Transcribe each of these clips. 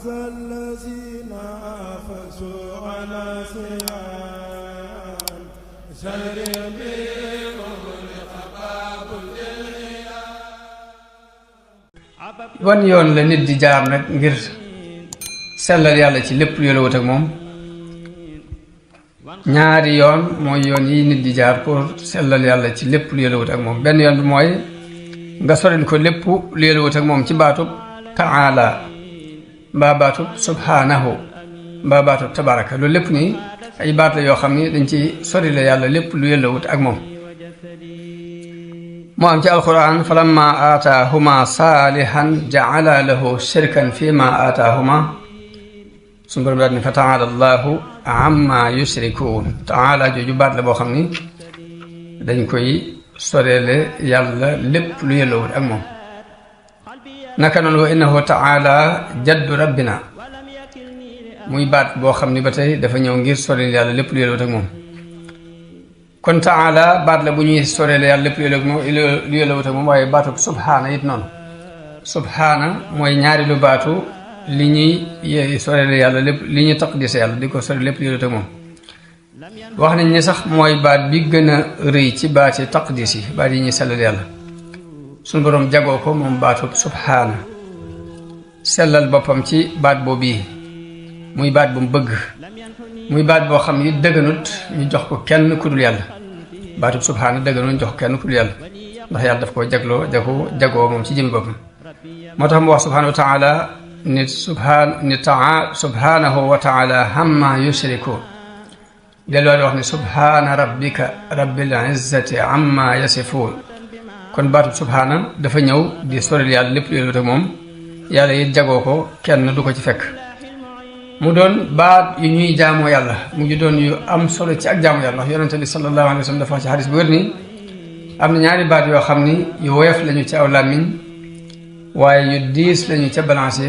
عسى الذين آفسوا على سيان شر wan yoon la nit di jaar nag ngir sellal yàlla ci lépp lu yëlawut ak moom ñaari yoon mooy yoon yi nit di jaar pour sellal yàlla ci lépp lu yëlawut ak moom benn yoon bi mooy nga soril ko lépp lu yëlawut ak moom ci baatub taala mbaa baatub subhanahu mbaa baatub tabaraka loolu lépp nii ay baat la yoo xam ni dañ ci sorile yàlla lépp lu yëlawut ak moom moo am ci alquran falamma aataahuma saalihan jaala lahu shirkan fi ma aataahuma suñu borom daal ni fa taala allahu amma yushrikuun taala jooju baat la boo xam ni dañ koy soreele yàlla lépp lu yellowul ak moom naka noonu wa innahu taala jaddu rabbina muy baat boo xam ni ba tey dafa ñëw ngir soreele yàlla lépp lu yellowul ak moom kon taala baat la bu ñuy soreele yàlla lépp lu yellowut ak moom waaye baatu subhaana it noonu subhaana mooy ñaari lu baatu li ñuy soreele yàlla lépp li ñuy taqdise yàlla di ko sore lépp lu yellowut ak moom wax nañ ne sax mooy baat bi gën a rëy ci baati taqdis yi baat yi ñuy sellal yàlla suñu boroom jagoo ko moom baatu subhaana sellal boppam ci baat boobu yi muy baat bu mu bëgg muy baat boo xam ni dëgganut ñu jox ko kenn ku dul yàlla baatub subhaana dëgganut ñu jox ko kenn ku dul yàlla ndax yàlla daf koo jagoo moom ci jëmi boppam moo tax mu wax subhaanahu wa taala subhaanahu wa taala hamma yushrikuun delloo di wax ni subhaana rabbika rabbil izzati amma yasifuun kon baatub subhaana dafa ñëw di soril yàlla lépp lu yëlwut ak moom yàlla it jagoo ko kenn du ko ci fekk mu doon baat yu ñuy jaamoo yàlla mu ngi doon yu am solo ci ak jaamu yàlla ndax yonente bi sallallahu alayhi wa sallam dafa wax ci xadis bu wér ni am na ñaari baat yoo xam ni yu woyof lañu ci aw làmmiñ waaye yu diis lañu ca balance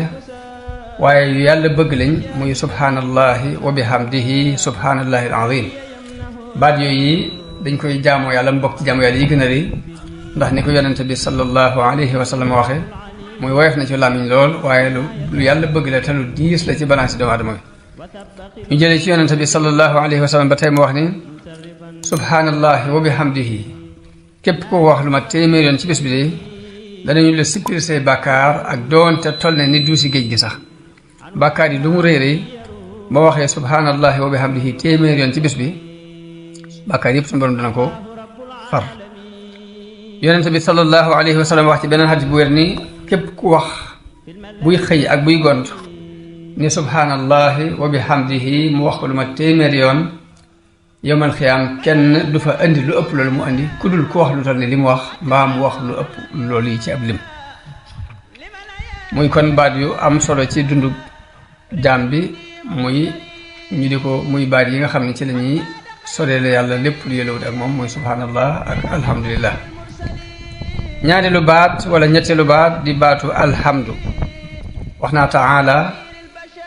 waaye yu yàlla bëgg lañ muy subhanallahi wa bihamdihi subhanallahi alazim baat yooyu dañ koy jaamoo yàlla mbokk ci jaamu yàlla yi gën a rëy ndax ni ko yonente bi sallallahu alayhi wa sallam waxe muy woyof na ci làmmiñ lool waaye lu yàlla bëgg la te lu diis la ci balance doomu aadama bi ñu jëlee ci yonente bi sallallahu alayhi wa sallam ba tey mu wax ni subhanallahi wa bihamdihi képp ko wax lu ma téeméer yoon ci bés bi de danañu la sippir say bàkkaar ak doonte toll ne ni duusi géej gi sax bàkkaar yi lu mu rëy rëy ba waxee subhanallahi wa bihamdihi téeméer yoon ci bés bi bàkkaar yëpp suñu borom dana ko far yonente bi sallallahu alayhi wa sallam wax ci beneen xadis bu wér ni képp ku wax buy xëy ak buy gont ni subhanallahi wa bihamdihi mu wax ko lu ma téeméer yoon yowmal xiyaam kenn du fa indi lu ëpp loolu mu indi ku dul ku wax lu tal ne li mu wax mbaa mu wax lu ëpp loolu yi ci ab lim muy kon baat yu am solo ci dundu jaam bi muy ñu di ko muy baat yi nga xam ne ci la ñuy soreele yàlla lépp lu yëlawut ak moom muy subhanallah ak alhamdulillah ñaareelu baat wala ñetteelu baat di baatu alhamdu wax naa taala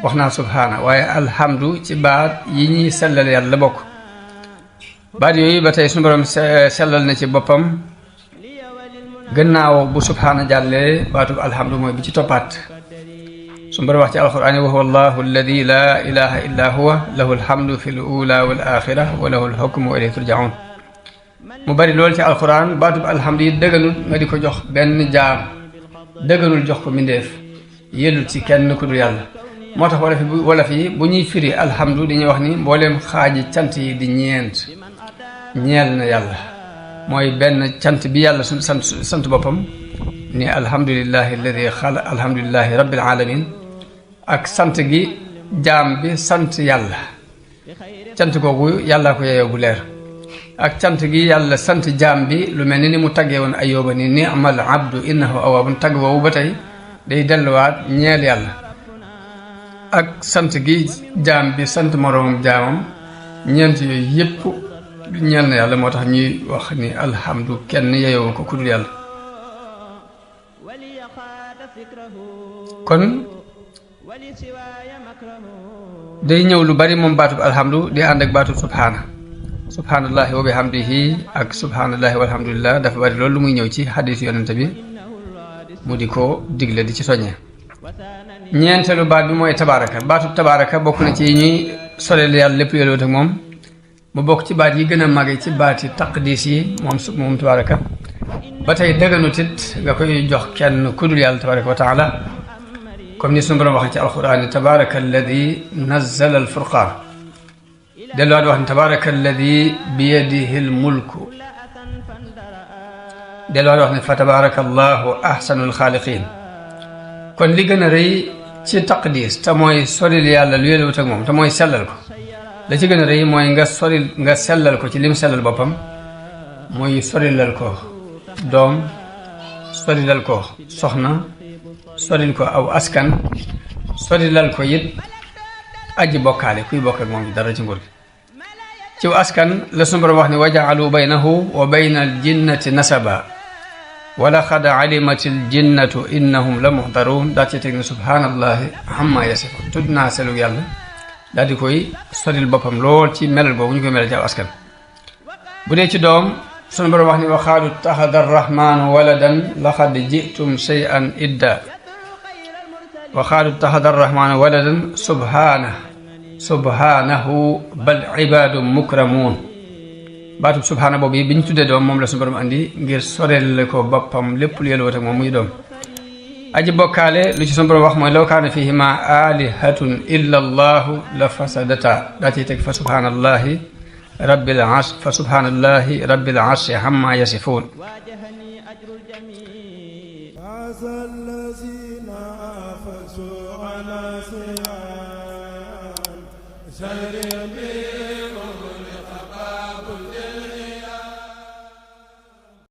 wax naa subhaana waaye alhamdu ci baat yi ñuy sellal yàlla bokk baat yooyu ba tey suñu borom sellal na ci boppam gannaaw bu subhaana jàllee baatub alhamdu mooy bi ci toppaat suñu borom wax ci alquraan wa huwa allahu alladi la ilaha illa huwa lahu alhamdu fi l ula wal axira wa lahu alxukmu wa ilayhi turjaun mu bari loolu ci alquran baatub alhamdu yi dëgganul nga di ko jox benn jaam dëgganul jox ko mbindeef yellut ci kenn ku dul yàlla moo tax wolof yi bu ñuy firi alhamdu dañuy wax ni mbooleem xaaji cant yi di ñeent ñeel na yàlla mooy benn cant bi yàlla sant boppam ni alhamdulillahi alladi xala alhamdulillahi rabbil alamin ak sant gi jaam bi sant yàlla cant googu yàllaa ko yeyoo bu leer ak cant gi yàlla sant jaam bi lu mel ni mu taggee woon Ayyuba ni ni'mal abdu innahu awwaabun tagg woowu ba tey day delluwaat ñeel yàlla ak sant gi jaam bi sant moroomam jaamam ñeent yooyu yépp ñeel na yàlla moo tax ñuy wax ni alhamdu kenn yeyoo ko ku dul yàlla kon day ñëw lu bari moom baatub alhamdu di ànd ak baatub subhaana subhanallahi wa bihamdihi ak subhanallahi walhamdulillah dafa bari loolu lu muy ñëw ci xadis yonente bi mu di ko digle di ci soññee ñeenteelu baat bi mooy tabaaraka baatu tabaaraka bokk na ci ñuy soreel yàlla lépp yëloo ak moom mu bokk ci baat yi gën a màgg ci baati taqdis yi moom tabaaraka ba tey dëgganut it nga koy jox kenn ku dul yàlla tabaaraka wa taala comme ni suñu borom wax ci alquran ni tabaaraka alladi nazzala alfurqaan delluwaat wax ni tabaaraka alladi biyadihi almulku delluwaat wax ni fa tabaaraka allahu ahsanul xaaliqiin kon li gën a rëy ci taqdis te mooy soril yàlla lu yëlewut ak moom te mooy sellal ko la ci gën a rëy mooy nga sellal ko ci lim sellal boppam muy sorilal ko doom sorilal ko soxna soril ko aw askan sorilal ko it aji bokkaale kuy bokk ak moom dara ci nguur gi ci askan la sunu Boroom wax ne wa ja'alu baynahu wa bayna al jinnati nasaba wa laqad alimat al jinnatu innahum la muhdaruun daa ci teg ne subhaanallahi amma yasifun tudd naa selu yàlla daal di koy soril boppam lool ci melal boobu ñu koy melal ci aw askan bu dee ci doom sunu Boroom wax ni wa qaalu ittaxada arrahmaanu waladan laqad ji'tum shay'an idda wa qaalu ittaxada arrahmaanu waladan subhaanahu bal ibaadun mukramuun baatu subhaana boobu yi bi ñu tuddee doom moom la sunu Boroom andi ngir sorel ko boppam lépp lu yëloo ak moom muy doom aji bokkaale lu ci sunu Boroom wax mooy law kaana fiihima aalihatun illa allahu la fasadata daa ciy teg fa subhaanallahi rabbil arshi amma yasifuun سر